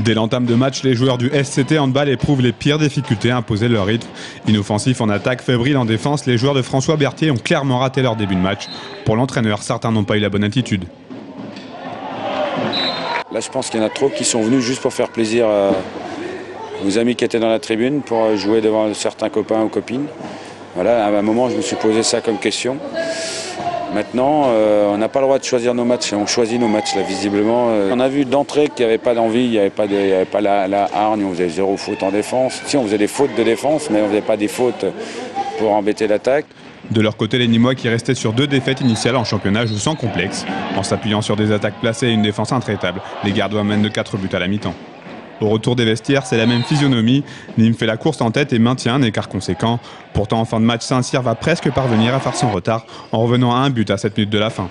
Dès l'entame de match, les joueurs du SCT Handball éprouvent les pires difficultés à imposer leur rythme. Inoffensifs en attaque, fébriles en défense, les joueurs de François Berthier ont clairement raté leur début de match. Pour l'entraîneur, certains n'ont pas eu la bonne attitude. Là, je pense qu'il y en a trop qui sont venus juste pour faire plaisir aux amis qui étaient dans la tribune, pour jouer devant certains copains ou copines. Voilà, à un moment, je me suis posé ça comme question. Maintenant, on n'a pas le droit de choisir nos matchs, on choisit nos matchs là, visiblement. On a vu d'entrée qu'il n'y avait pas d'envie, il n'y avait pas la hargne, on faisait zéro faute en défense. Si, on faisait des fautes de défense, mais on ne faisait pas des fautes pour embêter l'attaque. De leur côté, les Nîmois qui restaient sur 2 défaites initiales en championnat jouent sans complexe. En s'appuyant sur des attaques placées et une défense intraitable, les Gardois mènent de 4 buts à la mi-temps. Au retour des vestiaires, c'est la même physionomie. Nîmes fait la course en tête et maintient un écart conséquent. Pourtant, en fin de match, Saint-Cyr va presque parvenir à faire son retard en revenant à un but à 7 minutes de la fin.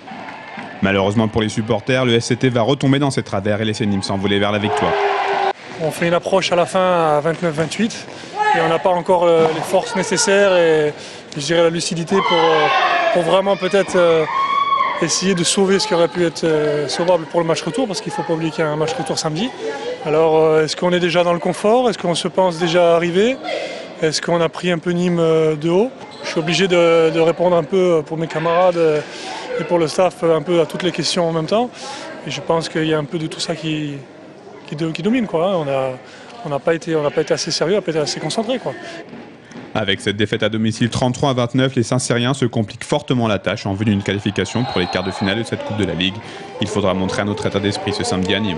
Malheureusement pour les supporters, le SCT va retomber dans ses travers et laisser Nîmes s'envoler vers la victoire. On fait une approche à la fin à 29-28 et on n'a pas encore les forces nécessaires et je dirais la lucidité pour vraiment peut-être essayer de sauver ce qui aurait pu être sauvable pour le match retour, parce qu'il ne faut pas oublier qu'il y a un match retour samedi. Alors est-ce qu'on est déjà dans le confort? Est-ce qu'on se pense déjà arrivé? Est-ce qu'on a pris un peu Nîmes de haut? Je suis obligé de répondre un peu pour mes camarades et pour le staff un peu à toutes les questions en même temps. Et je pense qu'il y a un peu de tout ça qui domine, quoi. On n'a pas été assez sérieux, on n'a pas été assez concentré, quoi. Avec cette défaite à domicile 33-29, les Saint-Cyriens se compliquent fortement la tâche en vue d'une qualification pour les quarts de finale de cette Coupe de la Ligue. Il faudra montrer un autre état d'esprit ce samedi à Nîmes.